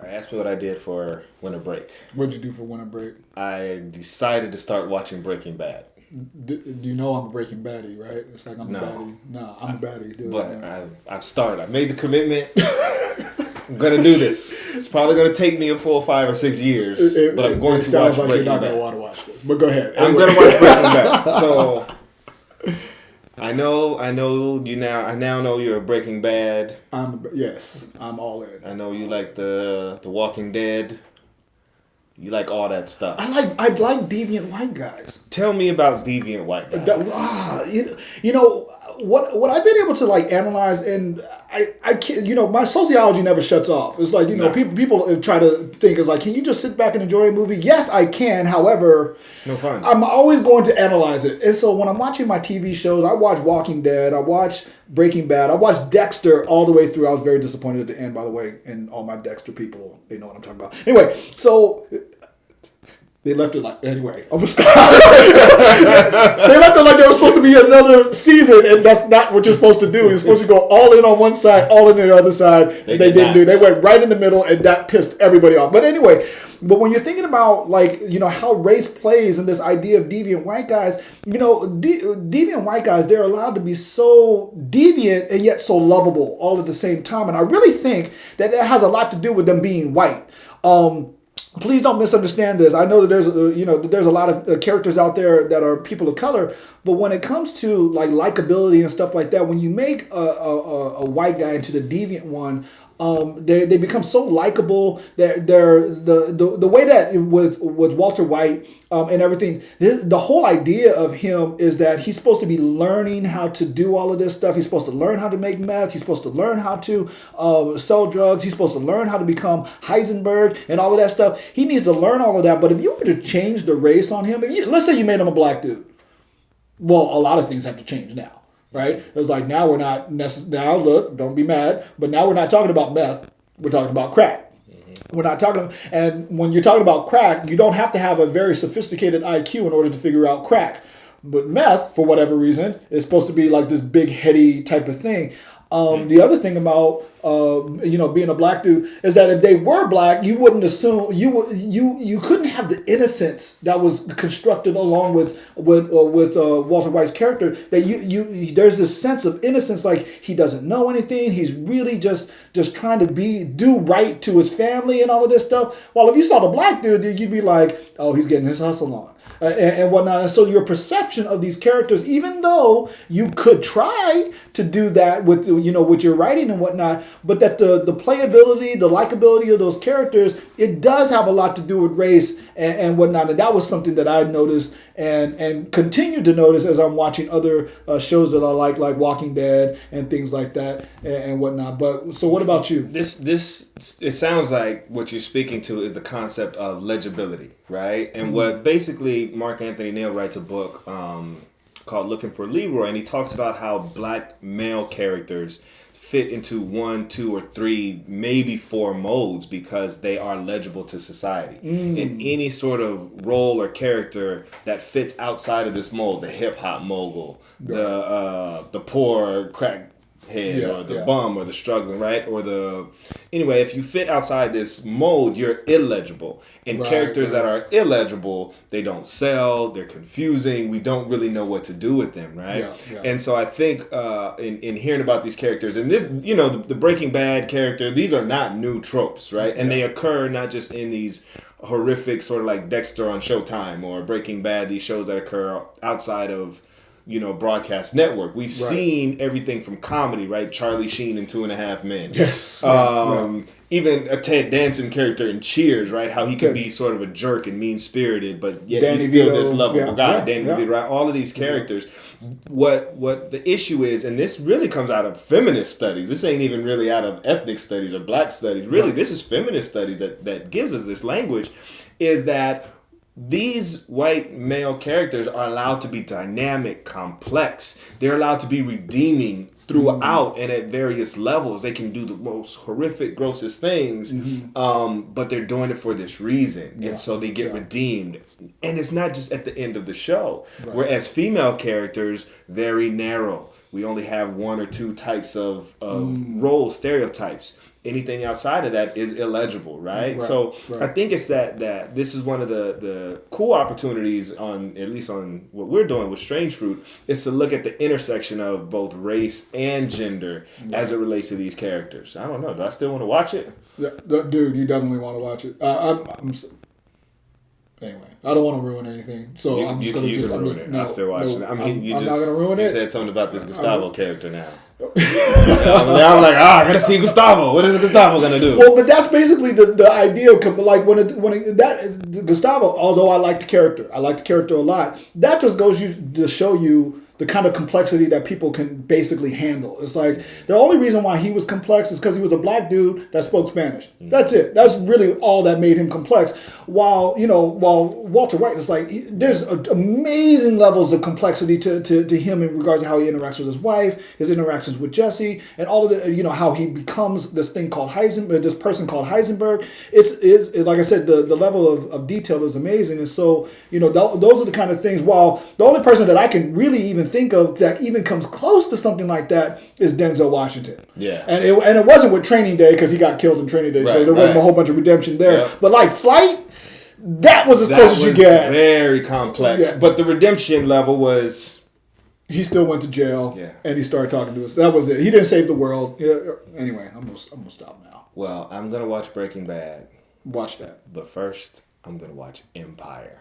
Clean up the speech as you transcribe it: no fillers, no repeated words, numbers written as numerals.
I asked me what I did for winter break. What'd you do for winter break? I decided to start watching Breaking Bad. Do you know I'm a Breaking Baddie, right? It's like I'm No. a baddie. No, I'm a baddie, dude. But Yeah. I've started. I've made the commitment. I'm gonna do this. It's probably gonna take me a full 5 or 6 years, but I'm going it to sounds watch like Breaking you're not Bad. gonna want to watch this. But go ahead. I'm gonna watch Breaking Bad. So I know you now. I now know you're a Breaking Bad. Yes, I'm all in. I know you like the Walking Dead. You like all that stuff. I like deviant white guys. Tell me about Deviant White guys. You know what I've been able to like analyze, and I can't, my sociology never shuts off. It's like Nah. people try to think is like, can you just sit back and enjoy a movie? Yes, I can. However, It's no fun. I'm always going to analyze it. And so when I'm watching my TV shows, I watch Walking Dead, I watch Breaking Bad, I watched Dexter all the way through. I was very disappointed at the end, by the way, and all my Dexter people, they know what I'm talking about. Anyway, so they left it like, anyway, I'm gonna stop. They left it like there was supposed to be another season, and that's not what you're supposed to do. You're supposed to go all in on one side, all in the other side, and they didn't do. They went right in the middle, and that pissed everybody off. But anyway, when you're thinking about like, how race plays in this idea of deviant white guys, deviant white guys, they're allowed to be so deviant and yet so lovable all at the same time. And I really think that has a lot to do with them being white. Please don't misunderstand this. I know that there's a lot of characters out there that are people of color, but when it comes to like likability and stuff like that, when you make a white guy into the deviant one, they become so likable. They're the way that with Walter White and everything. The whole idea of him is that he's supposed to be learning how to do all of this stuff. He's supposed to learn how to make meth. He's supposed to learn how to sell drugs. He's supposed to learn how to become Heisenberg and all of that stuff. He needs to learn all of that. But if you were to change the race on him, let's say you made him a black dude. Well, a lot of things have to change now. Right? It was like, now we're not now look, don't be mad, but now we're not talking about meth. We're talking about crack. We're not talking, and when you're talking about crack, you don't have to have a very sophisticated IQ in order to figure out crack. But meth, for whatever reason, is supposed to be like this big heady type of thing. The other thing about being a black dude is that if they were black, you wouldn't assume you couldn't have the innocence that was constructed along with Walter White's character. That you there's this sense of innocence, like he doesn't know anything. He's really just trying to do right to his family and all of this stuff. While if you saw the black dude, you'd be like, oh, he's getting his hustle on. And whatnot. And so your perception of these characters, even though you could try to do that with your writing and whatnot, but that the playability, the likability of those characters, it does have a lot to do with race and whatnot. And that was something that I noticed and continue to notice as I'm watching other shows that I like Walking Dead and things like that and whatnot. But so what about you? It sounds like what you're speaking to is the concept of legibility, right? And what basically Mark Anthony Neal writes a book called Looking for Leroy, and he talks about how black male characters fit into 1, 2, or 3, maybe 4 modes because they are legible to society. And any sort of role or character that fits outside of this mold, the hip hop mogul, the poor crack head, or the bum, or the struggling, right? Anyway, if you fit outside this mold, you're illegible. And characters that are illegible, they don't sell, they're confusing, we don't really know what to do with them, right? And so I think in hearing about these characters, and this, the Breaking Bad character, these are not new tropes, right? And they occur not just in these horrific sort of like Dexter on Showtime or Breaking Bad, these shows that occur outside of broadcast network. We've seen everything from comedy, right? Charlie Sheen in 2.5 Men. Yes. Even a Ted Danson character in Cheers, right? How he can be sort of a jerk and mean-spirited, but yet he's still this lovable guy. Danny DeVito, right? All of these characters. What the issue is, and this really comes out of feminist studies. This ain't even really out of ethnic studies or black studies. Really, this is feminist studies that gives us this language, is that these white male characters are allowed to be dynamic, complex. They're allowed to be redeeming throughout and at various levels. They can do the most horrific, grossest things, but they're doing it for this reason. And so they get redeemed. And it's not just at the end of the show. Whereas female characters, very narrow. We only have 1 or 2 types of role stereotypes. anything outside of that is illegible, right? So I think it's that this is one of the cool opportunities on, at least on what we're doing with Strange Fruit, is to look at the intersection of both race and gender as it relates to these characters. I don't know. Do I still want to watch it? Yeah, dude, you definitely want to watch it. Anyway, I don't want to ruin anything, so I'm just going to ruin it. I'm still watching it. I mean, I'm not going to ruin it. You said something about this Gustavo character now. I'm like, I gotta see Gustavo. What is Gustavo gonna do? Well, but that's basically the idea of, like, Gustavo. Although I like the character a lot. That just goes to show you the kind of complexity that people can basically handle. It's like the only reason why he was complex is because he was a black dude that spoke Spanish. That's it. That's really all that made him complex. While Walter White, it's like there's amazing levels of complexity to him in regards to how he interacts with his wife, his interactions with Jesse, and all of the how he becomes this thing called Heisenberg, this person called Heisenberg. It's like I said, the level of detail is amazing, and so those are the kind of things. While the only person that I can really even think of that even comes close to something like that is Denzel Washington. Yeah, and it wasn't with Training Day because he got killed in Training Day, so there wasn't a whole bunch of redemption there. Yep. But like Flight. That was as close as you get. Very complex, but the redemption level was. He still went to jail, and he started talking to us. That was it. He didn't save the world. Yeah. Anyway, I'm gonna stop now. Well, I'm gonna watch Breaking Bad. Watch that, but first, I'm gonna watch Empire.